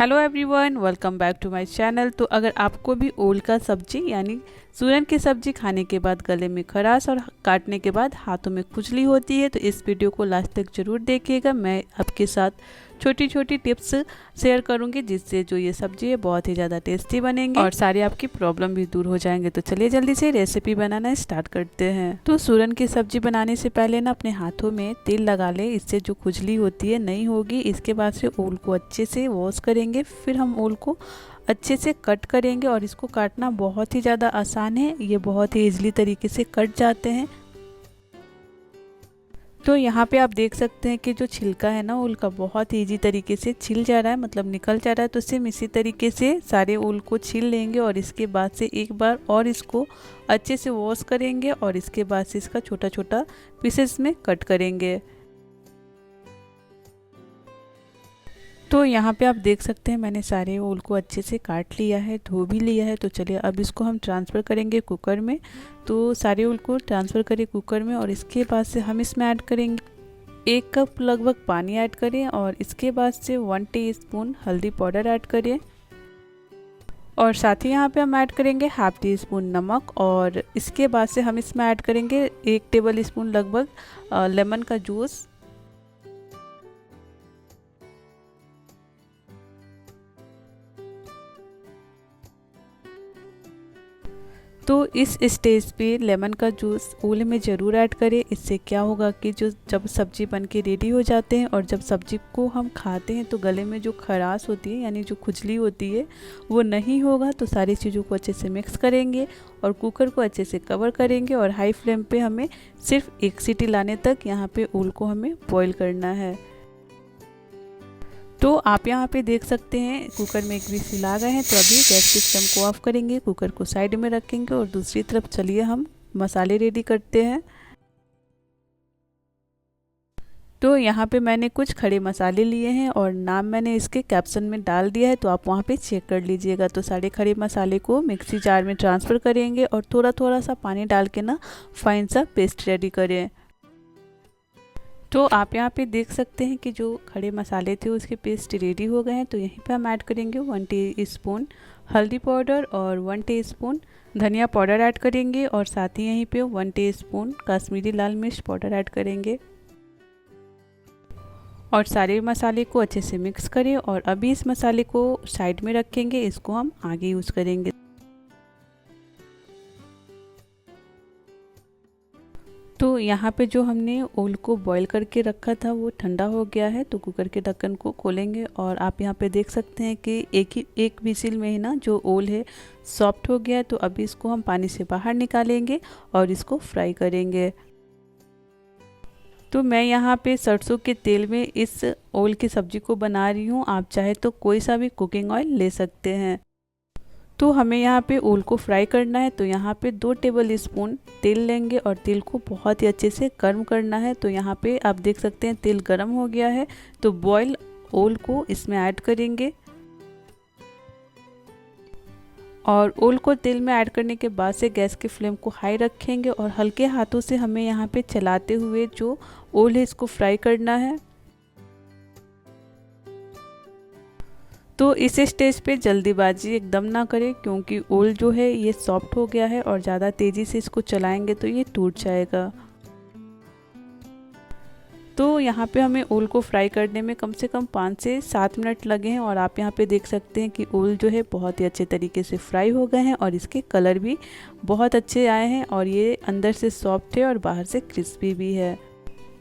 Hello everyone, welcome back to my channel. तो अगर आपको भी ओल का सब्जी यानी सूरन की सब्जी खाने के बाद गले में खराश और काटने के बाद हाथों में खुजली होती है तो इस वीडियो को लास्ट तक ज़रूर देखिएगा। मैं आपके साथ छोटी छोटी टिप्स शेयर करूंगी जिससे जो ये सब्जी है बहुत ही ज़्यादा टेस्टी बनेंगे और सारी आपकी प्रॉब्लम भी दूर हो जाएंगे। तो चलिए जल्दी से रेसिपी बनाना स्टार्ट करते हैं। तो सूरन की सब्जी बनाने से पहले ना अपने हाथों में तेल लगा ले, इससे जो खुजली होती है नहीं होगी। इसके बाद से ओल को अच्छे से वॉश करेंगे, फिर हम ओल को अच्छे से कट करेंगे और इसको काटना बहुत ही ज़्यादा आसान है, ये बहुत ही ईजिली तरीके से कट जाते हैं। तो यहाँ पे आप देख सकते हैं कि जो छिलका है ना ओल का बहुत ईजी तरीके से छिल जा रहा है, मतलब निकल जा रहा है। तो सेम इसी तरीके से सारे ओल को छील लेंगे और इसके बाद से एक बार और इसको अच्छे से वॉश करेंगे और इसके बाद से इसका छोटा छोटा पीसेस में कट करेंगे। तो यहाँ पे आप देख सकते हैं मैंने सारे ओल को अच्छे से काट लिया है, धो भी लिया है। तो चलिए अब इसको हम ट्रांसफ़र करेंगे कुकर में। तो सारे ओल को ट्रांसफ़र करें कुकर में और इसके बाद से हम इसमें ऐड करेंगे 1 कप लगभग पानी ऐड करें और इसके बाद से 1 टीस्पून हल्दी पाउडर ऐड करें और साथ ही यहाँ पे हम ऐड करेंगे हाफ टी स्पून नमक और इसके बाद से हम इसमें ऐड करेंगे 1 टेबल स्पून लगभग लेमन का जूस। तो इस स्टेज पे लेमन का जूस ओल में ज़रूर ऐड करें। इससे क्या होगा कि जो जब सब्जी बन के रेडी हो जाते हैं और जब सब्जी को हम खाते हैं तो गले में जो खराश होती है यानी जो खुजली होती है वो नहीं होगा। तो सारी चीज़ों को अच्छे से मिक्स करेंगे और कुकर को अच्छे से कवर करेंगे और हाई फ्लेम पे हमें सिर्फ 1 सीटी लाने तक यहाँ पे ओल को हमें बॉईल करना है। तो आप यहाँ पे देख सकते हैं कुकर में एक विसिल आ गए हैं। तो अभी गैस की फ्लेम को ऑफ करेंगे, कुकर को साइड में रखेंगे और दूसरी तरफ चलिए हम मसाले रेडी करते हैं। तो यहाँ पे मैंने कुछ खड़े मसाले लिए हैं और नाम मैंने इसके कैप्शन में डाल दिया है, तो आप वहाँ पे चेक कर लीजिएगा। तो सारे खड़े मसाले को मिक्सी जार में ट्रांसफ़र करेंगे और थोड़ा थोड़ा सा पानी डाल के ना फाइन सा पेस्ट रेडी करें। तो आप यहाँ पे देख सकते हैं कि जो खड़े मसाले थे उसके पेस्ट रेडी हो गए हैं। तो यहीं पे हम ऐड करेंगे 1 टीस्पून हल्दी पाउडर और 1 टीस्पून धनिया पाउडर ऐड करेंगे और साथ ही यहीं पे 1 टीस्पून कश्मीरी लाल मिर्च पाउडर ऐड करेंगे और सारे मसाले को अच्छे से मिक्स करें। और अभी इस मसाले को साइड में रखेंगे, इसको हम आगे यूज़ करेंगे। तो यहाँ पे जो हमने ओल को बॉईल करके रखा था वो ठंडा हो गया है। तो कुकर के ढक्कन को खोलेंगे और आप यहाँ पे देख सकते हैं कि एक विसिल में ही ना जो ओल है सॉफ्ट हो गया है। तो अभी इसको हम पानी से बाहर निकालेंगे और इसको फ्राई करेंगे। तो मैं यहाँ पे सरसों के तेल में इस ओल की सब्ज़ी को बना रही हूँ, आप चाहे तो कोई सा भी कुकिंग ऑयल ले सकते हैं। तो हमें यहाँ पे ओल को फ्राई करना है। तो यहाँ पे 2 टेबल स्पून तेल लेंगे और तेल को बहुत ही अच्छे से गर्म करना है। तो यहाँ पे आप देख सकते हैं तेल गर्म हो गया है। तो बॉयल ओल को इसमें ऐड करेंगे और ओल को तेल में ऐड करने के बाद से गैस की फ्लेम को हाई रखेंगे और हल्के हाथों से हमें यहाँ पे चलाते हुए जो ओल है इसको फ्राई करना है। तो इस स्टेज पे जल्दीबाजी एकदम ना करें क्योंकि ओल जो है ये सॉफ्ट हो गया है और ज़्यादा तेज़ी से इसको चलाएंगे तो ये टूट जाएगा। तो यहाँ पे हमें ओल को फ्राई करने में कम से कम 5 से 7 मिनट लगे हैं और आप यहाँ पे देख सकते हैं कि ओल जो है बहुत ही अच्छे तरीके से फ्राई हो गए हैं और इसके कलर भी बहुत अच्छे आए हैं और ये अंदर से सॉफ्ट है और बाहर से क्रिस्पी भी है।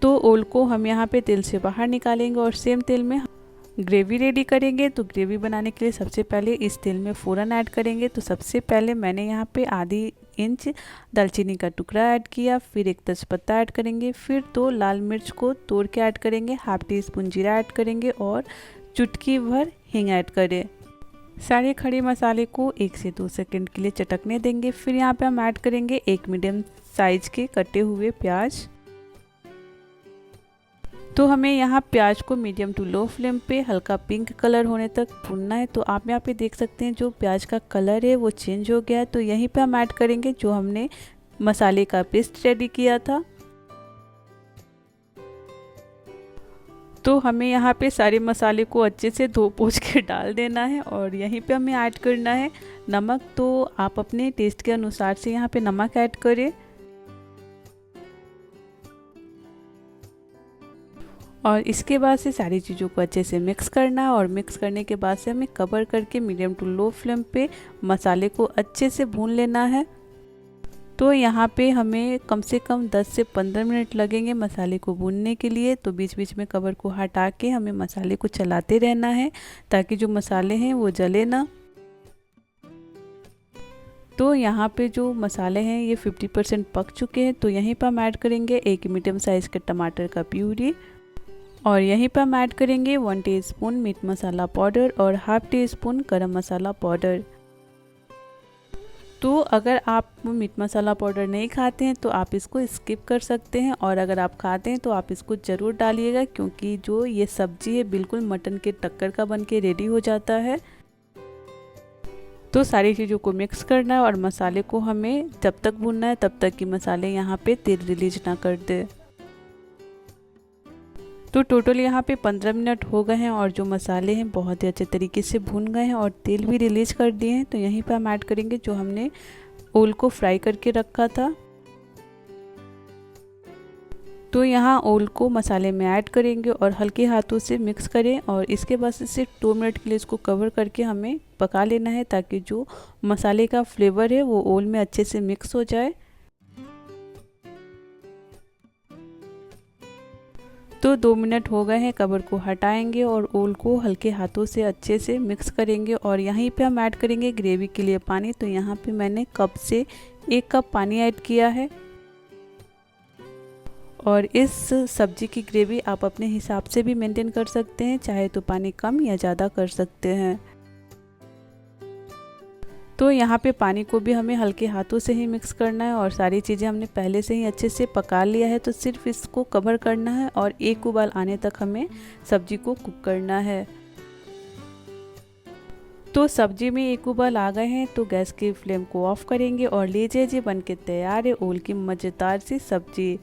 तो ओल को हम यहाँ पे तेल से बाहर निकालेंगे और सेम तेल में ग्रेवी रेडी करेंगे। तो ग्रेवी बनाने के लिए सबसे पहले इस तेल में फ़ौरन ऐड करेंगे। तो सबसे पहले मैंने यहाँ पे आधी इंच दालचीनी का टुकड़ा ऐड किया, फिर 1 तेजपत्ता ऐड करेंगे, फिर 2 लाल मिर्च को तोड़ के ऐड करेंगे, हाफ टीस्पून जीरा ऐड करेंगे और चुटकी भर हींग ऐड करें। सारे खड़े मसाले को 1 से 2 सेकंड के लिए चटकने देंगे। फिर यहाँ पे हम ऐड करेंगे 1 मीडियम साइज के कटे हुए प्याज। तो हमें यहाँ प्याज को मीडियम टू लो फ्लेम पे हल्का पिंक कलर होने तक भूनना है। तो आप यहाँ पे देख सकते हैं जो प्याज का कलर है वो चेंज हो गया है। तो यहीं पे हम ऐड करेंगे जो हमने मसाले का पेस्ट रेडी किया था। तो हमें यहाँ पे सारे मसाले को अच्छे से धो पोंछ के डाल देना है और यहीं पे हमें ऐड करना है नमक। तो आप अपने टेस्ट के अनुसार से यहाँ पे नमक ऐड करें और इसके बाद से सारी चीज़ों को अच्छे से मिक्स करना है और मिक्स करने के बाद से हमें कवर करके मीडियम टू लो फ्लेम पे मसाले को अच्छे से भून लेना है। तो यहाँ पे हमें कम से कम 10 से 15 मिनट लगेंगे मसाले को भूनने के लिए। तो बीच बीच में कवर को हटा के हमें मसाले को चलाते रहना है ताकि जो मसाले हैं वो जले ना। तो यहाँ पे जो मसाले हैं ये 50% पक चुके हैं। तो यहीं पर हम ऐड करेंगे एक मीडियम साइज़ का टमाटर का प्यूरी और यहीं पर हम ऐड करेंगे 1 टीस्पून मीट मसाला पाउडर और हाफ टी स्पून गरम मसाला पाउडर। तो अगर आप मीट मसाला पाउडर नहीं खाते हैं तो आप इसको स्किप कर सकते हैं और अगर आप खाते हैं तो आप इसको ज़रूर डालिएगा क्योंकि जो ये सब्ज़ी है बिल्कुल मटन के टक्कर का बन के रेडी हो जाता है। तो सारी चीज़ों को मिक्स करना है और मसाले को हमें जब तक भूनना है तब तक कि मसाले यहाँ पे तेल रिलीज ना कर दे। तो टोटल यहाँ पे 15 मिनट हो गए हैं और जो मसाले हैं बहुत ही अच्छे तरीके से भून गए हैं और तेल भी रिलीज कर दिए हैं। तो यहीं पे हम ऐड करेंगे जो हमने ओल को फ्राई करके रखा था। तो यहाँ ओल को मसाले में ऐड करेंगे और हल्के हाथों से मिक्स करें और इसके बाद से सिर्फ 2 मिनट के लिए इसको कवर करके हमें पका लेना है ताकि जो मसाले का फ्लेवर है वो ओल में अच्छे से मिक्स हो जाए। तो 2 मिनट हो गए हैं, कवर को हटाएंगे और ओल को हल्के हाथों से अच्छे से मिक्स करेंगे और यहीं पे हम ऐड करेंगे ग्रेवी के लिए पानी। तो यहाँ पे मैंने कप से 1 कप पानी ऐड किया है और इस सब्जी की ग्रेवी आप अपने हिसाब से भी मेंटेन कर सकते हैं, चाहे तो पानी कम या ज़्यादा कर सकते हैं। तो यहाँ पे पानी को भी हमें हल्के हाथों से ही मिक्स करना है और सारी चीज़ें हमने पहले से ही अच्छे से पका लिया है। तो सिर्फ इसको कवर करना है और एक उबाल आने तक हमें सब्जी को कुक करना है। तो सब्जी में एक उबाल आ गए हैं तो गैस की फ्लेम को ऑफ करेंगे और लीजिए जी बनके तैयार है ओल की मज़ेदार सी सब्जी।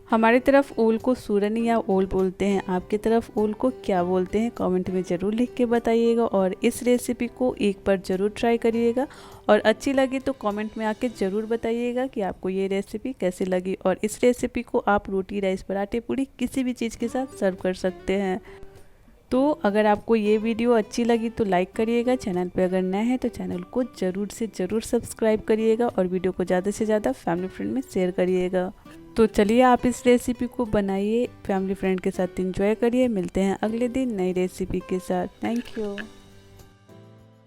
हमारी तरफ ओल को सूरन या ओल बोलते हैं, आपकी तरफ ओल को क्या बोलते हैं कमेंट में ज़रूर लिख के बताइएगा और इस रेसिपी को एक बार ज़रूर ट्राई करिएगा और अच्छी लगी तो कमेंट में आके ज़रूर बताइएगा कि आपको ये रेसिपी कैसी लगी। और इस रेसिपी को आप रोटी, राइस, पराठे, पूड़ी किसी भी चीज़ के साथ सर्व कर सकते हैं। तो अगर आपको ये वीडियो अच्छी लगी तो लाइक करिएगा, चैनल पे अगर नए हैं तो चैनल को ज़रूर से ज़रूर सब्सक्राइब करिएगा और वीडियो को ज़्यादा से ज़्यादा फैमिली फ्रेंड में शेयर करिएगा। तो चलिए आप इस रेसिपी को बनाइए, फैमिली फ्रेंड के साथ एंजॉय करिए। मिलते हैं अगले दिन नई रेसिपी के साथ। Thank you.